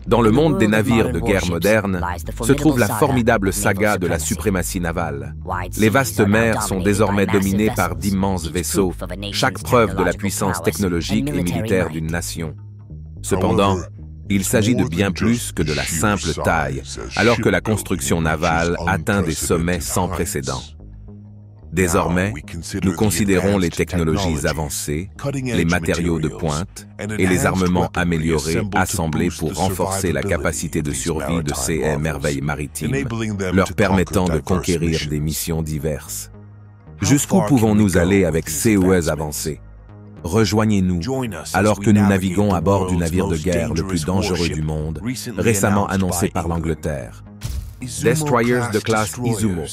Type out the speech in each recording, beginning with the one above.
Dans le monde des navires de guerre modernes se trouve la formidable saga de la suprématie navale. Les vastes mers sont désormais dominées par d'immenses vaisseaux, chaque preuve de la puissance technologique et militaire d'une nation. Cependant, il s'agit de bien plus que de la simple taille, alors que la construction navale atteint des sommets sans précédent. Désormais, nous considérons les technologies avancées, les matériaux de pointe et les armements améliorés assemblés pour renforcer la capacité de survie de ces merveilles maritimes, leur permettant de conquérir des missions diverses. Jusqu'où pouvons-nous aller avec ces avancées? Rejoignez-nous alors que nous naviguons à bord du navire de guerre le plus dangereux du monde, récemment annoncé par l'Angleterre. Destroyers de classe Izumo.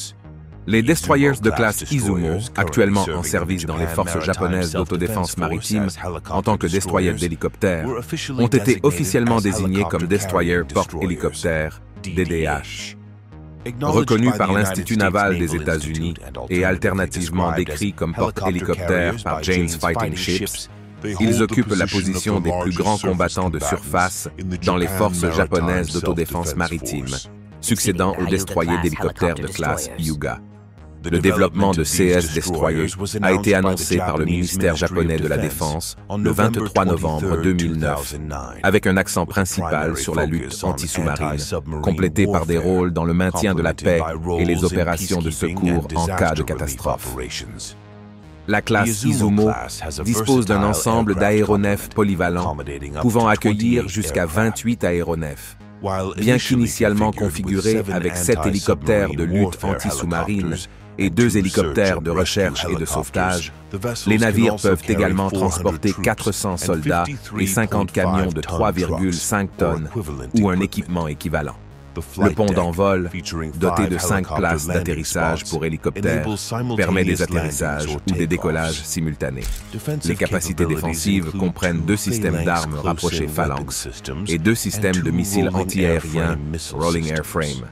Les destroyers de classe Izumo, actuellement en service dans les forces japonaises d'autodéfense maritime en tant que destroyers d'hélicoptères, ont été officiellement désignés comme destroyers porte-hélicoptères, DDH. Reconnus par l'Institut naval des États-Unis et alternativement décrits comme porte-hélicoptères par James Fighting Ships, ils occupent la position des plus grands combattants de surface dans les forces japonaises d'autodéfense maritime, succédant aux destroyers d'hélicoptères de classe Hyuga. Le développement de CS Destroyers a été annoncé par le ministère japonais de la Défense le 23 novembre 2009, avec un accent principal sur la lutte anti-sous-marine, complété par des rôles dans le maintien de la paix et les opérations de secours en cas de catastrophe. La classe Izumo dispose d'un ensemble d'aéronefs polyvalents, pouvant accueillir jusqu'à 28 aéronefs. Bien qu'initialement configurés avec 7 hélicoptères de lutte anti-sous-marine et 2 hélicoptères de recherche et de sauvetage, les navires peuvent également transporter 400 soldats et 50 camions de 3,5 tonnes ou un équipement équivalent. Le pont d'envol, doté de 5 places d'atterrissage pour hélicoptères, permet des atterrissages ou des décollages simultanés. Les capacités défensives comprennent 2 systèmes d'armes rapprochés Phalanx et 2 systèmes de missiles anti-aériens Rolling Airframe.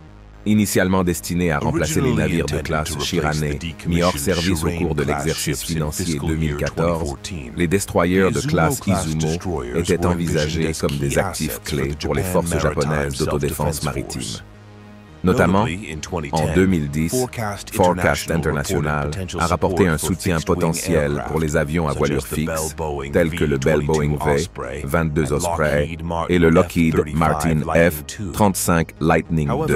Initialement destinés à remplacer les navires de classe Shirane, mis hors service au cours de l'exercice financier 2014, les destroyers de classe Izumo étaient envisagés comme des actifs clés pour les forces japonaises d'autodéfense maritime. Notamment, en 2010, Forecast International a rapporté un soutien potentiel pour les avions à voilure fixe, tels que le Bell Boeing V-22 Osprey et le Lockheed Martin F-35 Lightning II.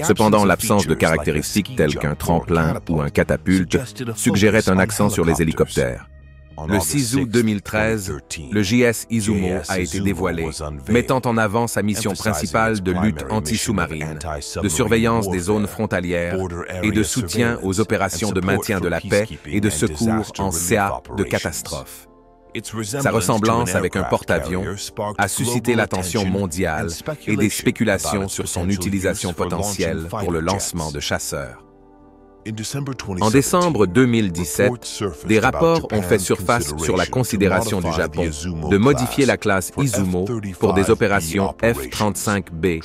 Cependant, l'absence de caractéristiques telles qu'un tremplin ou un catapulte suggérait un accent sur les hélicoptères. Le 6 août 2013, le JS Izumo a été dévoilé, mettant en avant sa mission principale de lutte anti-sous-marine, de surveillance des zones frontalières et de soutien aux opérations de maintien de la paix et de secours en cas de catastrophe. Sa ressemblance avec un porte-avions a suscité l'attention mondiale et des spéculations sur son utilisation potentielle pour le lancement de chasseurs. En décembre 2017, des rapports ont fait surface sur la considération du Japon de modifier la classe Izumo pour des opérations F-35B,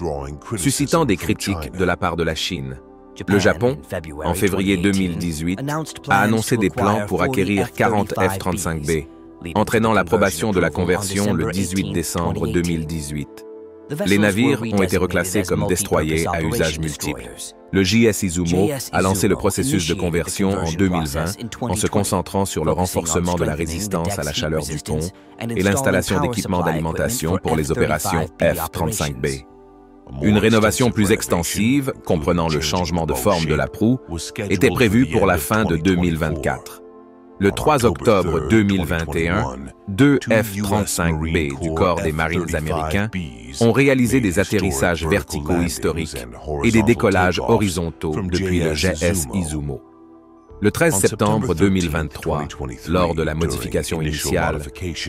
suscitant des critiques de la part de la Chine. Le Japon, en février 2018, a annoncé des plans pour acquérir 40 F-35B, entraînant l'approbation de la conversion le 18 décembre 2018. Les navires ont été reclassés comme destroyers à usage multiple. Le JS Izumo a lancé le processus de conversion en 2020 en se concentrant sur le renforcement de la résistance à la chaleur du pont et l'installation d'équipements d'alimentation pour les opérations F-35B. Une rénovation plus extensive, comprenant le changement de forme de la proue, était prévue pour la fin de 2024. Le 3 octobre 2021, 2 F-35B du corps des Marines américains ont réalisé des atterrissages verticaux historiques et des décollages horizontaux depuis le JS Izumo. Le 13 septembre 2023, lors de la modification initiale,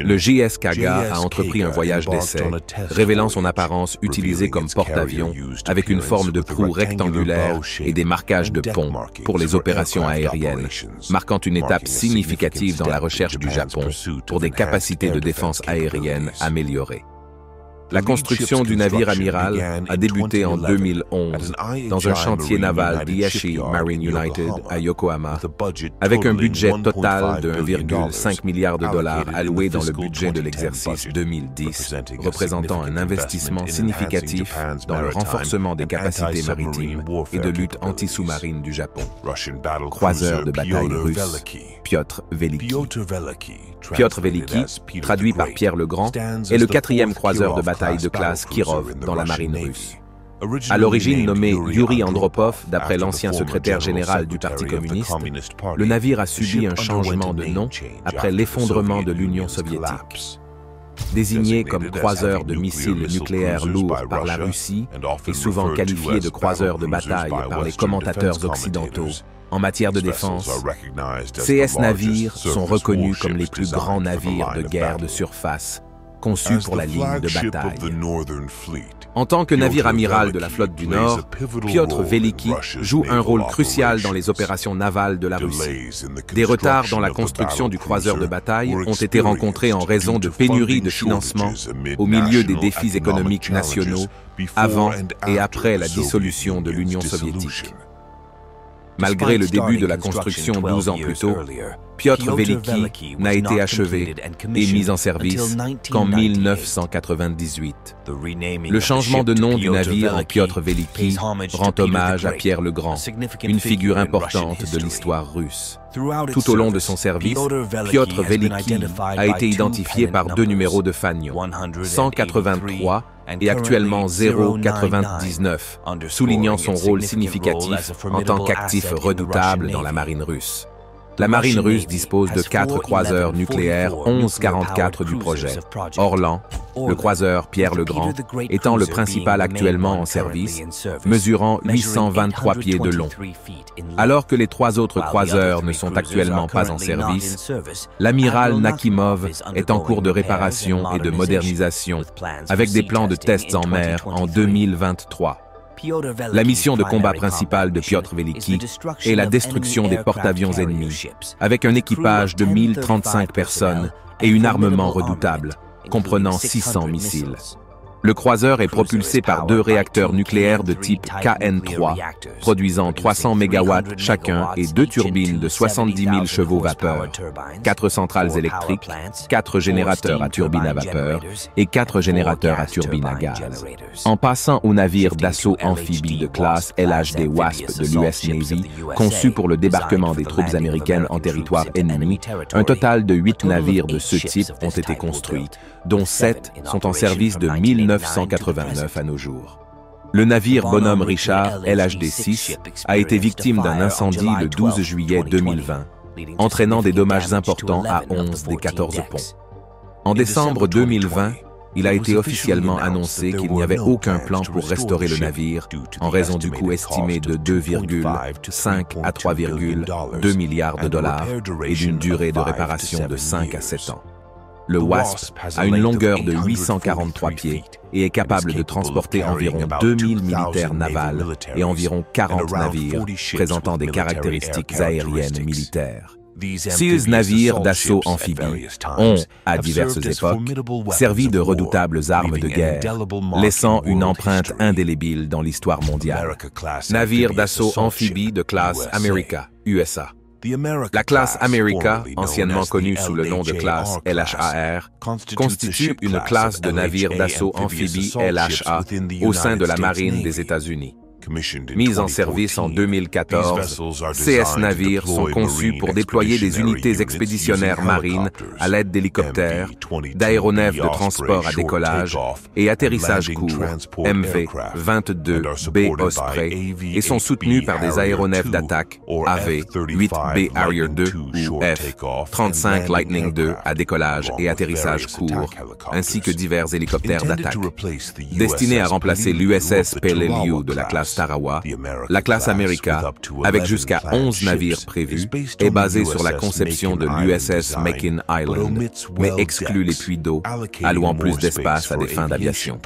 le JS Kaga a entrepris un voyage d'essai, révélant son apparence utilisée comme porte-avions avec une forme de proue rectangulaire et des marquages de pont pour les opérations aériennes, marquant une étape significative dans la recherche du Japon pour des capacités de défense aérienne améliorées. La construction du navire amiral a débuté en 2011 dans un chantier naval d'Iyashi Marine United à Yokohama, avec un budget total de 1,5 milliard de dollars alloué dans le budget de l'exercice 2010, représentant un investissement significatif dans le renforcement des capacités maritimes et de lutte anti-sous-marine du Japon. Croiseur de bataille russe, Piotr Veliki. Piotr Veliki, traduit par Pierre le Grand, est le 4e croiseur de bataille de classe Kirov dans la marine russe. À l'origine nommé Yuri Andropov d'après l'ancien secrétaire général du Parti communiste, le navire a subi un changement de nom après l'effondrement de l'Union soviétique. Désigné comme croiseur de missiles nucléaires lourds par la Russie et souvent qualifié de croiseur de bataille par les commentateurs occidentaux, en matière de défense, ces navires sont reconnus comme les plus grands navires de guerre de surface, conçus pour la ligne de bataille. En tant que navire amiral de la flotte du Nord, Piotr Veliki joue un rôle crucial dans les opérations navales de la Russie. Des retards dans la construction du croiseur de bataille ont été rencontrés en raison de pénuries de financement au milieu des défis économiques nationaux avant et après la dissolution de l'Union soviétique. Malgré le début de la construction 12 ans plus tôt, Piotr Veliki n'a été achevé et mis en service qu'en 1998. Le changement de nom du navire en Piotr Veliki rend hommage à Pierre le Grand, une figure importante de l'histoire russe. Tout au long de son service, Piotr Veliki a été identifié par 2 numéros de fanion, 183 et actuellement 099, soulignant son rôle significatif en tant qu'actif redoutable dans la marine russe. La marine russe dispose de 4 croiseurs nucléaires 1144 du projet. Orlan, le croiseur Pierre le Grand, étant le principal actuellement en service, mesurant 823 pieds de long. Alors que les 3 autres croiseurs ne sont actuellement pas en service, l'amiral Nakimov est en cours de réparation et de modernisation, avec des plans de tests en mer en 2023. La mission de combat principale de Piotr Veliki est la destruction des porte-avions ennemis, avec un équipage de 1035 personnes et un armement redoutable, comprenant 600 missiles. Le croiseur est propulsé par 2 réacteurs nucléaires de type KN3, produisant 300 MW chacun et 2 turbines de 70 000 chevaux vapeur, 4 centrales électriques, 4 générateurs à turbine à vapeur et 4 générateurs à turbine à gaz. En passant au navire d'assaut amphibie de classe LHD Wasp de l'US Navy, conçu pour le débarquement des troupes américaines en territoire ennemi, un total de 8 navires de ce type ont été construits, dont 7 sont en service de 1989 à nos jours. Le navire Bonhomme Richard LHD-6 a été victime d'un incendie le 12 juillet 2020, entraînant des dommages importants à 11 des 14 ponts. En décembre 2020, il a été officiellement annoncé qu'il n'y avait aucun plan pour restaurer le navire en raison du coût estimé de 2,5 à 3,2 milliards de dollars et d'une durée de réparation de 5 à 7 ans. Le WASP a une longueur de 843 pieds et est capable de transporter environ 2000 militaires navals et environ 40 navires présentant des caractéristiques aériennes militaires. Ces navires d'assaut amphibie ont, à diverses époques, servi de redoutables armes de guerre, laissant une empreinte indélébile dans l'histoire mondiale. Navire d'assaut amphibie de classe America, USA. La classe America, anciennement connue sous le nom de classe LHAR, constitue une classe de navires d'assaut amphibie LHA au sein de la marine des États-Unis. Mis en service en 2014, ces navires sont conçus pour déployer des unités expéditionnaires marines à l'aide d'hélicoptères, d'aéronefs de transport à décollage et atterrissage court, MV-22B Osprey, et sont soutenus par des aéronefs d'attaque, AV-8B Harrier 2 ou F-35 Lightning II à décollage et atterrissage court, ainsi que divers hélicoptères d'attaque. Destinés à remplacer l'USS Peleliu de la classe Tarawa, la classe America, avec jusqu'à 11 navires prévus, est basée sur la conception de l'USS Makin Island, mais exclut les puits d'eau, allouant plus d'espace à des fins d'aviation.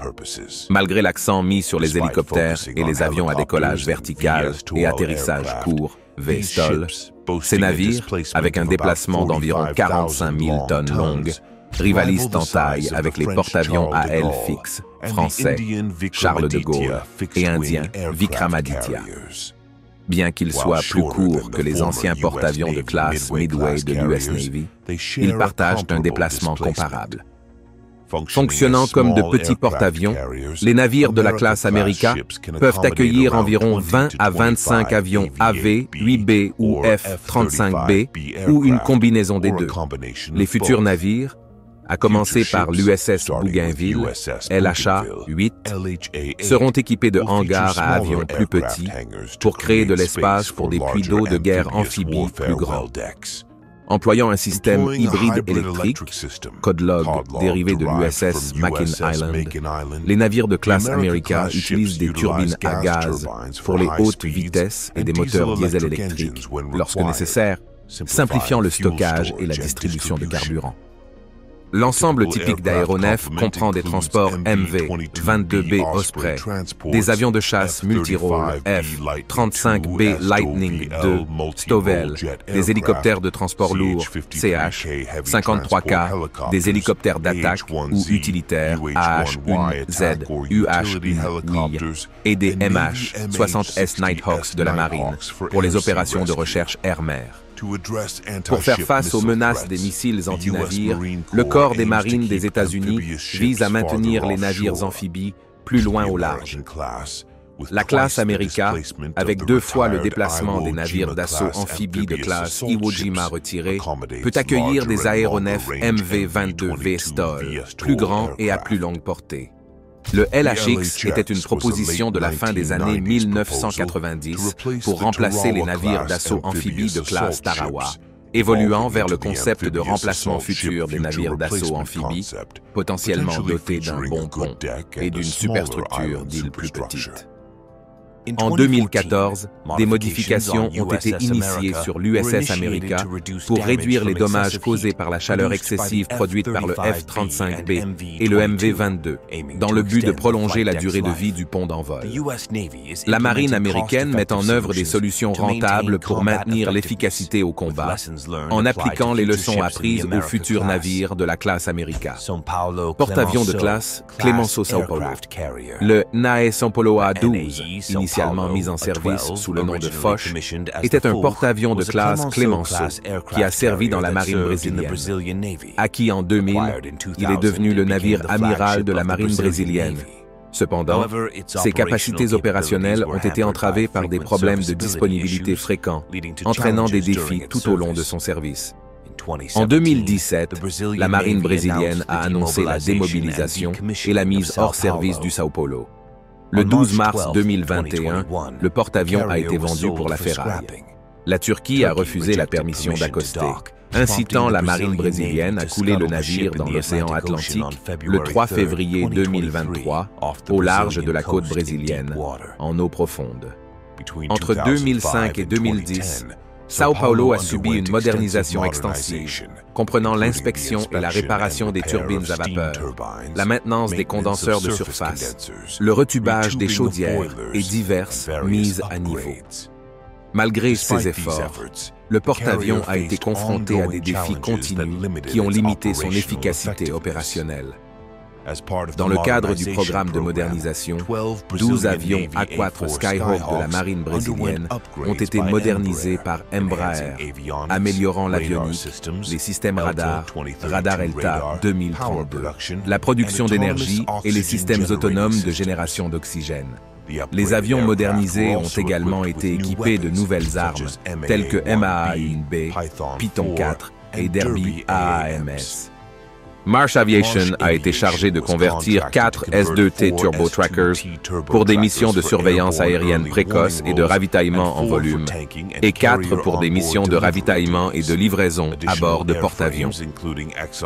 Malgré l'accent mis sur les hélicoptères et les avions à décollage vertical et atterrissage court, VSTOL, ces navires, avec un déplacement d'environ 45 000 tonnes longues, rivalisent en taille avec les porte-avions à ailes fixes français Charles de Gaulle et indien Vikramaditya. Bien qu'ils soient plus courts que les anciens porte-avions de classe Midway de l'US Navy, ils partagent un déplacement comparable. Fonctionnant comme de petits porte-avions, les navires de la classe America peuvent accueillir environ 20 à 25 avions AV, 8B ou F-35B ou une combinaison des deux. Les futurs navires, à commencer par l'USS Bougainville, LHA-8, seront équipés de hangars à avions plus petits pour créer de l'espace pour des puits d'eau de guerre amphibies plus grands. Employant un système hybride électrique, code-log dérivé de l'USS Makin Island, les navires de classe America utilisent des turbines à gaz pour les hautes vitesses et des moteurs diesel électriques lorsque nécessaire, simplifiant le stockage et la distribution de carburant. L'ensemble typique d'aéronefs comprend des transports MV-22B Osprey, des avions de chasse multirôles F-35B Lightning II Stovell, des hélicoptères de transport lourd CH-53K, des hélicoptères d'attaque ou utilitaires AH-1Z, UH-1 et des MH-60S Nighthawks de la marine pour les opérations de recherche air-mer. Pour faire face aux menaces des missiles anti-navires, le corps des marines des États-Unis vise à maintenir les navires amphibies plus loin au large. La classe America, avec 2 fois le déplacement des navires d'assaut amphibies de classe Iwo Jima retirés, peut accueillir des aéronefs MV-22V Stoll, plus grands et à plus longue portée. Le LHX était une proposition de la fin des années 1990 pour remplacer les navires d'assaut amphibies de classe Tarawa, évoluant vers le concept de remplacement futur des navires d'assaut amphibies, potentiellement dotés d'un bon pont et d'une superstructure d'îles plus petites. En 2014, des modifications ont été initiées sur l'USS America pour réduire les dommages causés par la chaleur excessive produite par le F-35B et le MV-22, dans le but de prolonger la durée de vie du pont d'envol. La marine américaine met en œuvre des solutions rentables pour maintenir l'efficacité au combat, en appliquant les leçons apprises aux futurs navires de la classe America. Porte-avions de classe Clemenceau Sao Paulo. Le NAE São Paulo A-12, initialement mis en service sous le nom de Foch, était un porte-avions de classe Clemenceau qui a servi dans la marine brésilienne. Acquis en 2000, il est devenu le navire amiral de la marine brésilienne. Cependant, ses capacités opérationnelles ont été entravées par des problèmes de disponibilité fréquents, entraînant des défis tout au long de son service. En 2017, la marine brésilienne a annoncé la démobilisation et la mise hors service du Sao Paulo. Le 12 mars 2021, le porte-avions a été vendu pour la ferraille. La Turquie a refusé la permission d'accoster, incitant la marine brésilienne à couler le navire dans l'océan Atlantique le 3 février 2023, au large de la côte brésilienne, en eau profonde. Entre 2005 et 2010, Sao Paulo a subi une modernisation extensive, comprenant l'inspection et la réparation des turbines à vapeur, la maintenance des condenseurs de surface, le retubage des chaudières et diverses mises à niveau. Malgré ces efforts, le porte-avions a été confronté à des défis continus qui ont limité son efficacité opérationnelle. Dans le cadre du programme de modernisation, 12 avions A4 Skyhawk de la marine brésilienne ont été modernisés par Embraer, améliorant l'avionique, les systèmes radar, Radar ELTA 2032, la production d'énergie et les systèmes autonomes de génération d'oxygène. Les avions modernisés ont également été équipés de nouvelles armes, telles que MAA-1B, Python 4 et Derby AAMS. Marsh Aviation a été chargé de convertir 4 S-2T Turbo Trackers pour des missions de surveillance aérienne précoce et de ravitaillement en volume, et 4 pour des missions de ravitaillement et de livraison à bord de porte-avions.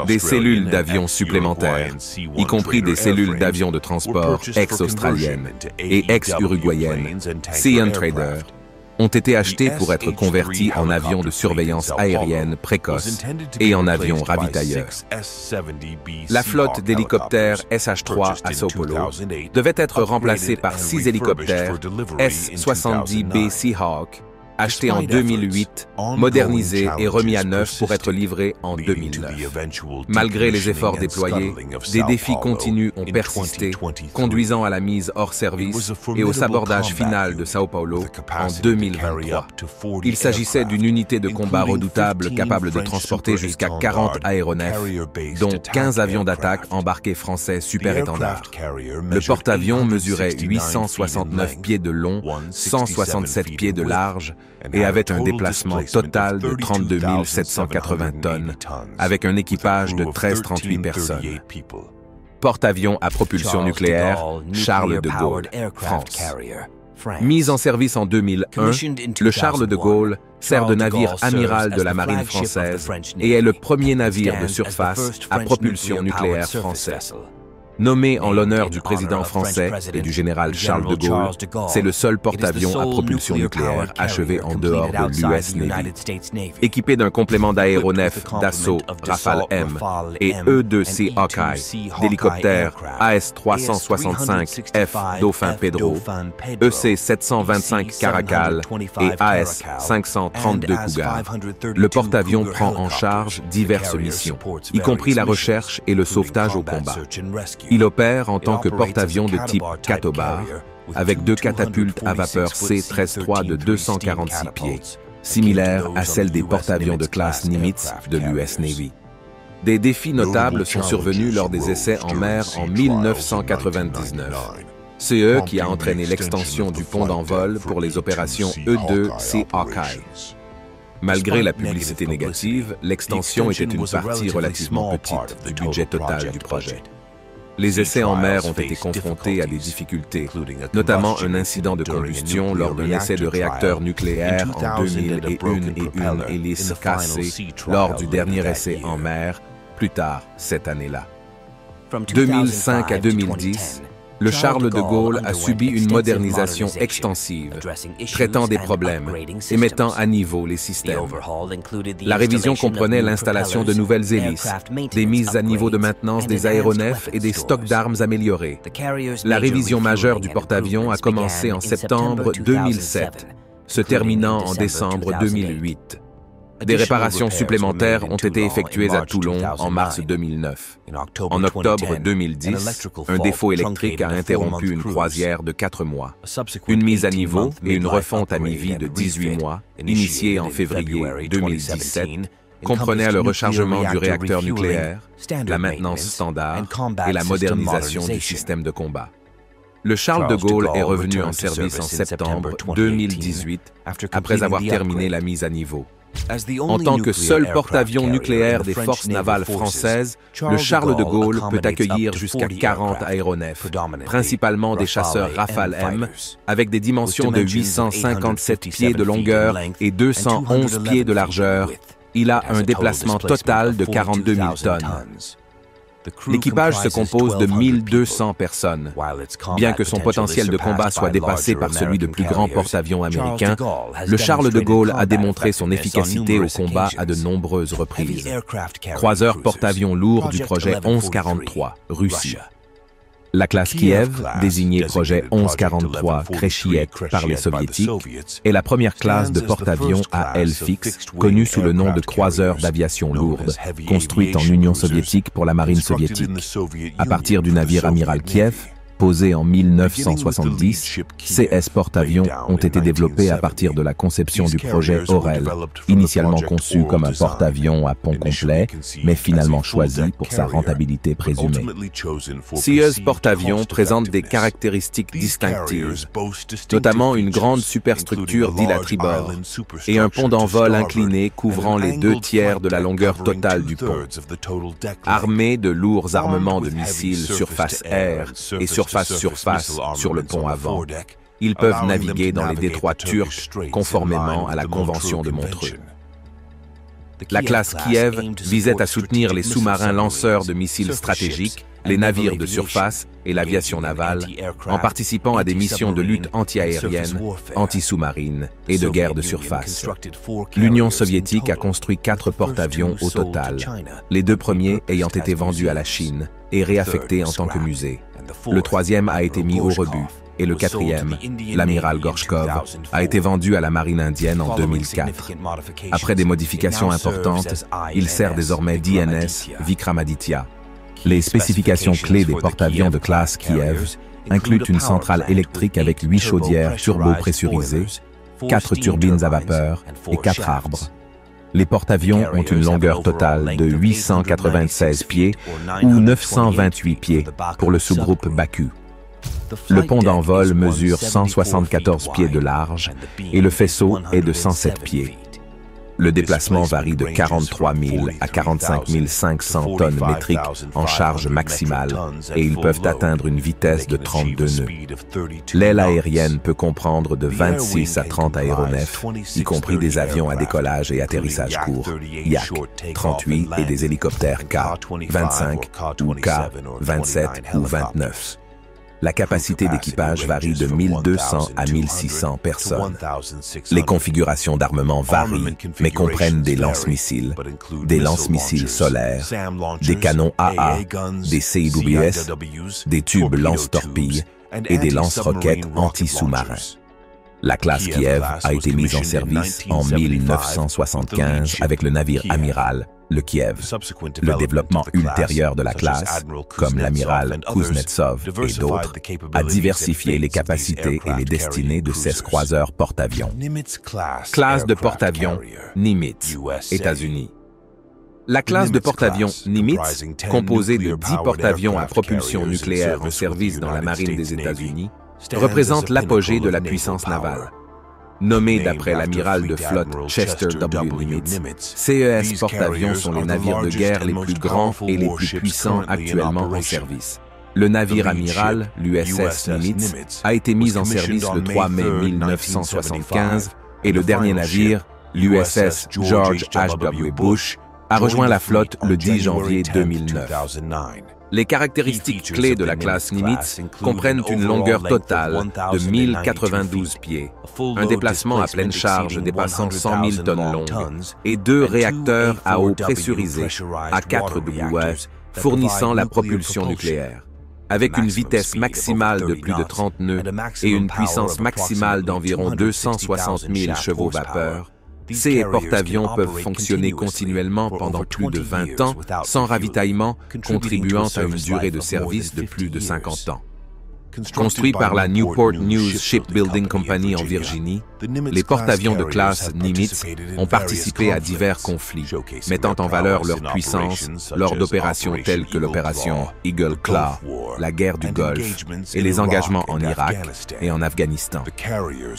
Des cellules d'avions supplémentaires, y compris des cellules d'avions de transport ex-australiennes et ex-uruguayennes, Sea Trader, ont été achetés pour être convertis en avions de surveillance aérienne précoce et en avions ravitailleurs. La flotte d'hélicoptères SH-3 à Sao Paulo devait être remplacée par 6 hélicoptères S-70B Seahawk acheté en 2008, modernisé et remis à neuf pour être livré en 2009. Malgré les efforts déployés, des défis continus ont persisté, conduisant à la mise hors service et au sabordage final de Sao Paulo en 2023. Il s'agissait d'une unité de combat redoutable capable de transporter jusqu'à 40 aéronefs, dont 15 avions d'attaque embarqués français super-étendards. Le porte-avions mesurait 869 pieds de long, 167 pieds de large et avait un déplacement total de 32 780 tonnes, avec un équipage de 1338 personnes. Porte-avions à propulsion nucléaire, Charles de Gaulle, France. Mis en service en 2001, le Charles de Gaulle sert de navire amiral de la marine française et est le premier navire de surface à propulsion nucléaire français. Nommé en l'honneur du président français et du général Charles de Gaulle, c'est le seul porte-avions à propulsion nucléaire achevé en dehors de l'US Navy. Équipé d'un complément d'aéronefs d'assaut Rafale M et E-2C Hawkeye, d'hélicoptères AS-365F Dauphin Pedro, EC-725 Caracal et AS-532 Cougar, le porte-avions prend en charge diverses missions, y compris la recherche et le sauvetage au combat. Il opère en tant que porte-avions de type Catobar, avec 2 catapultes à vapeur C-13-3 de 246 pieds, similaires à celles des porte-avions de classe Nimitz de l'US Navy. Des défis notables sont survenus lors des essais en mer en 1999. C'est eux qui a entraîné l'extension du pont d'envol pour les opérations E-2C Hawkeye. Malgré la publicité négative, l'extension était une partie relativement petite du budget total du projet. Les essais en mer ont été confrontés à des difficultés, notamment un incident de combustion lors d'un essai de réacteur nucléaire en 2001 et une hélice cassée lors du dernier essai en mer, plus tard cette année-là. 2005 à 2010, le Charles de Gaulle a subi une modernisation extensive, traitant des problèmes et mettant à niveau les systèmes. La révision comprenait l'installation de nouvelles hélices, des mises à niveau de maintenance des aéronefs et des stocks d'armes améliorés. La révision majeure du porte-avions a commencé en septembre 2007, se terminant en décembre 2008. Des réparations supplémentaires ont été effectuées à Toulon en mars 2009. En octobre 2010, un défaut électrique a interrompu une croisière de 4 mois. Une mise à niveau et une refonte à mi-vie de 18 mois, initiée en février 2017, comprenait le rechargement du réacteur nucléaire, la maintenance standard et la modernisation du système de combat. Le Charles de Gaulle est revenu en service en septembre 2018, après avoir terminé la mise à niveau. En tant que seul porte-avions nucléaire des forces navales françaises, le Charles de Gaulle peut accueillir jusqu'à 40 aéronefs, principalement des chasseurs Rafale M, avec des dimensions de 857 pieds de longueur et 211 pieds de largeur. Il a un déplacement total de 42 000 tonnes. L'équipage se compose de 1200 personnes. Bien que son potentiel de combat soit dépassé par celui de plus grands porte-avions américains, le Charles de Gaulle a démontré son efficacité au combat à de nombreuses reprises. Croiseur porte-avions lourd du projet 1143, Russie. La classe Kiev, désignée projet 1143 Kreshchiek par les Soviétiques, est la première classe de porte-avions à aile fixe, connue sous le nom de croiseur d'aviation lourde, construite en Union soviétique pour la marine soviétique. À partir du navire amiral Kiev, posé en 1970, CS porte-avions ont été développés à partir de la conception du projet Orel, initialement conçu comme un porte-avions à pont complet, mais finalement choisi pour sa rentabilité présumée. CS porte-avions présente des caractéristiques distinctives, notamment une grande superstructure d'île à tribord et un pont d'envol incliné couvrant les 2/3 de la longueur totale du pont. Armé de lourds armements de missiles surface-air et surface-surface sur le pont avant, ils peuvent naviguer dans les détroits turcs conformément à la Convention de Montreux. La classe Kiev visait à soutenir les sous-marins lanceurs de missiles stratégiques, les navires de surface et l'aviation navale, en participant à des missions de lutte anti-aérienne, anti-sous-marine et de guerre de surface. L'Union soviétique a construit 4 porte-avions au total, les 2 premiers ayant été vendus à la Chine et réaffectés en tant que musée. Le 3e a été mis au rebut et le quatrième, l'amiral Gorchkov, a été vendu à la marine indienne en 2004. Après des modifications importantes, il sert désormais d'INS Vikramaditya. Les spécifications clés des porte-avions de classe Kiev incluent une centrale électrique avec 8 chaudières turbo-pressurisées, 4 turbines à vapeur et 4 arbres. Les porte-avions ont une longueur totale de 896 pieds ou 928 pieds pour le sous-groupe Baku. Le pont d'envol mesure 174 pieds de large et le faisceau est de 107 pieds. Le déplacement varie de 43 000 à 45 500 tonnes métriques en charge maximale et ils peuvent atteindre une vitesse de 32 nœuds. L'aile aérienne peut comprendre de 26 à 30 aéronefs, y compris des avions à décollage et atterrissage court, Yak-38 et des hélicoptères K-25 ou K-27 ou 29. La capacité d'équipage varie de 1200 à 1600 personnes. Les configurations d'armement varient, mais comprennent des lance-missiles solaires, des canons AA, des CIWS, des tubes lance-torpilles et des lance-roquettes anti-sous-marins. La classe Kiev a été mise en service en 1975 avec le navire amiral, le Kiev. Le développement ultérieur de la classe, comme l'amiral Kuznetsov et d'autres, a diversifié les capacités et les destinées de 16 croiseurs porte-avions. Classe de porte-avions Nimitz, États-Unis. La classe de porte-avions Nimitz, composée de 10 porte-avions à propulsion nucléaire en service dans la marine des États-Unis, représente l'apogée de la puissance navale. Nommé d'après l'amiral de flotte Chester W. Nimitz, CES porte-avions sont les navires de guerre les plus grands et les plus puissants actuellement en service. Le navire amiral, l'USS Nimitz, a été mis en service le 3 mai 1975 et le dernier navire, l'USS George H.W. Bush, a rejoint la flotte le 10 janvier 2009. Les caractéristiques clés de la classe Nimitz comprennent une longueur totale de 1092 pieds, un déplacement à pleine charge dépassant 100 000 tonnes longues et 2 réacteurs à eau pressurisés à 4W fournissant la propulsion nucléaire. Avec une vitesse maximale de plus de 30 nœuds et une puissance maximale d'environ 260 000 chevaux vapeur, ces porte-avions peuvent fonctionner continuellement pendant plus de 20 ans sans ravitaillement, contribuant à une durée de service de plus de 50 ans. Construit par la Newport News Shipbuilding Company en Virginie, les porte-avions de classe Nimitz ont participé à divers conflits, mettant en valeur leur puissance lors d'opérations telles que l'opération Eagle Claw, la guerre du Golfe et les engagements en Irak et en Afghanistan.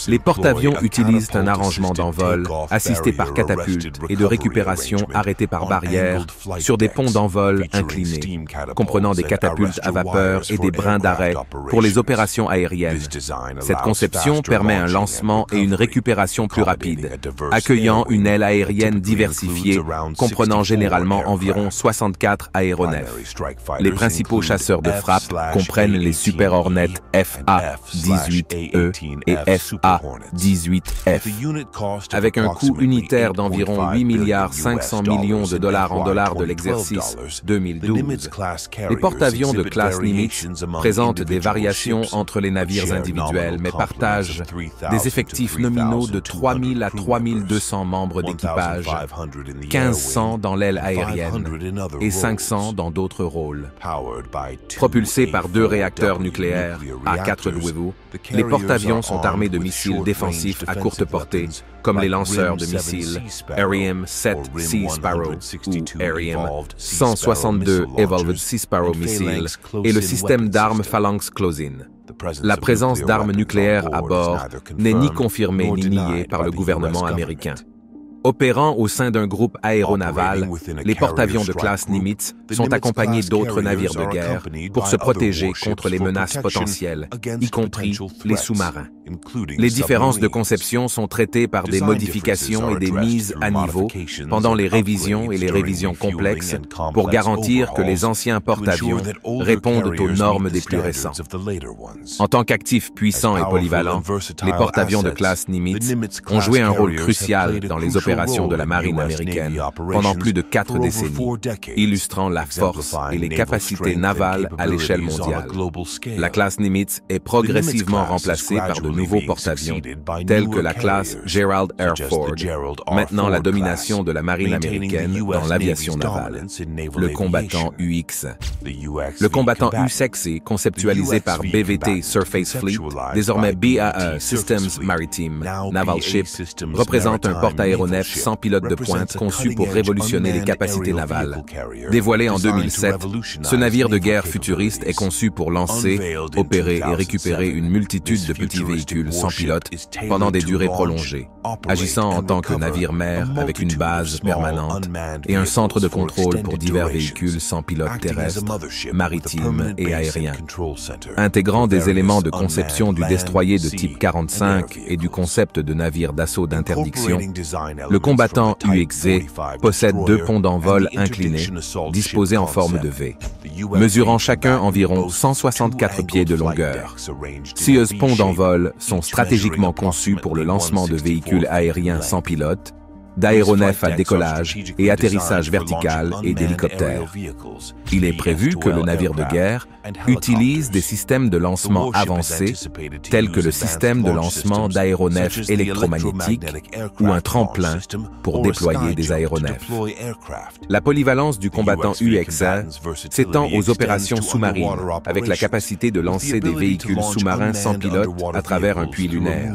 Les porte-avions utilisent un arrangement d'envol assisté par catapultes et de récupération arrêté par barrières sur des ponts d'envol inclinés, comprenant des catapultes à vapeur et des brins d'arrêt pour les opérations aériennes. Cette conception permet un lancement et une récupération plus rapide, accueillant une aile aérienne diversifiée, comprenant généralement environ 64 aéronefs. Les principaux chasseurs de frappe comprennent les Super Hornet FA-18E et FA-18F. Avec un coût unitaire d'environ 8,5 milliards de dollars en dollars de l'exercice 2012, les porte-avions de classe Nimitz présentent des variations entre les navires individuels, mais partagent des effectifs nominaux de 3 000 à 3 200 membres d'équipage, 1 500 dans l'aile aérienne et 500 dans d'autres rôles. Propulsés par 2 réacteurs nucléaires à 4W, les porte-avions sont armés de missiles défensifs à courte portée, comme les lanceurs de missiles ARIM-7 Sea Sparrow ou ARIM-162 Evolved Sea Sparrow Missile et le système d'armes Phalanx Close-in. La présence d'armes nucléaires à bord n'est ni confirmée ni niée par le gouvernement américain. Opérant au sein d'un groupe aéronaval, les porte-avions de classe Nimitz sont accompagnés d'autres navires de guerre pour se protéger contre les menaces potentielles, y compris les sous-marins. Les différences de conception sont traitées par des modifications et des mises à niveau pendant les révisions et les révisions complexes pour garantir que les anciens porte-avions répondent aux normes des plus récents. En tant qu'actifs puissants et polyvalents, les porte-avions de classe Nimitz ont joué un rôle crucial dans les opérations opérations de la marine américaine pendant plus de 4 décennies, illustrant la force et les capacités navales à l'échelle mondiale. La classe Nimitz est progressivement remplacée par de nouveaux porte-avions, tels que la classe Gerald R. Ford, maintenant la domination de la marine américaine dans l'aviation navale. Le combattant UX. Le combattant UX, conceptualisé par BVT Surface Fleet, désormais BAE Systems Maritime Naval Ship, représente un porte-aéronef sans pilote de pointe conçu pour révolutionner les capacités navales. Dévoilé en 2007, ce navire de guerre futuriste est conçu pour lancer, opérer et récupérer une multitude de petits véhicules sans pilote pendant des durées prolongées, agissant en tant que navire-mère avec une base permanente et un centre de contrôle pour divers véhicules sans pilote terrestre, maritime et aérien. Intégrant des éléments de conception du destroyer de type 45 et du concept de navire d'assaut d'interdiction, le combattant UXV possède 2 ponts d'envol inclinés, disposés en forme de V, mesurant chacun environ 164 pieds de longueur. Ces ponts d'envol sont stratégiquement conçus pour le lancement de véhicules aériens sans pilote, d'aéronefs à décollage et atterrissage vertical et d'hélicoptères. Il est prévu que le navire de guerre utilise des systèmes de lancement avancés tels que le système de lancement d'aéronefs électromagnétiques ou un tremplin pour déployer des aéronefs. La polyvalence du combattant UXA s'étend aux opérations sous-marines avec la capacité de lancer des véhicules sous-marins sans pilote à travers un puits lunaire.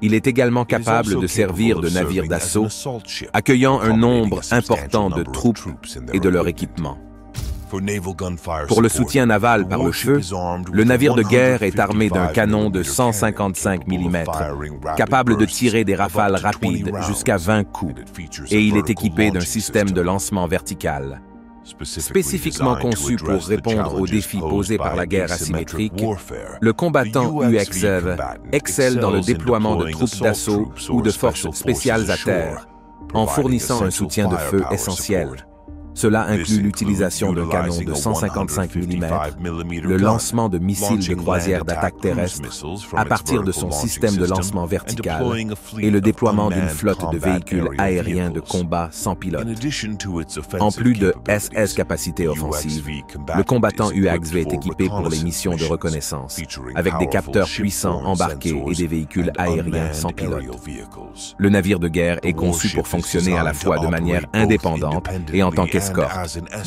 Il est également capable de servir de navire d'assaut, accueillant un nombre important de troupes et de leur équipement. Pour le soutien naval par le feu, le navire de guerre est armé d'un canon de 155 mm, capable de tirer des rafales rapides jusqu'à 20 coups, et il est équipé d'un système de lancement vertical. Spécifiquement conçu pour répondre aux défis posés par la guerre asymétrique, le combattant UXV excelle dans le déploiement de troupes d'assaut ou de forces spéciales à terre, en fournissant un soutien de feu essentiel. Cela inclut l'utilisation d'un canon de 155 mm, le lancement de missiles de croisière d'attaque terrestre à partir de son système de lancement vertical et le déploiement d'une flotte de véhicules aériens de combat sans pilote. En plus de SS capacités offensives, le combattant UXV est équipé pour les missions de reconnaissance, avec des capteurs puissants embarqués et des véhicules aériens sans pilote. Le navire de guerre est conçu pour fonctionner à la fois de manière indépendante et en tant qu'escorte,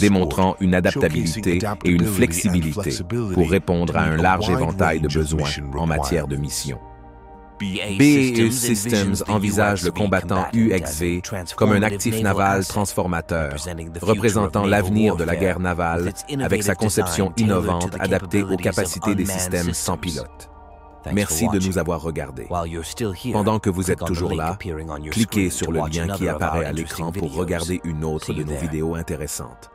démontrant une adaptabilité et une flexibilité pour répondre à un large éventail de besoins en matière de mission. BAE Systems envisage le combattant UXV comme un actif naval transformateur, représentant l'avenir de la guerre navale avec sa conception innovante adaptée aux capacités des systèmes sans pilote. Merci de nous avoir regardés. Pendant que vous êtes toujours là, cliquez sur le lien qui apparaît à l'écran pour regarder une autre de nos vidéos intéressantes.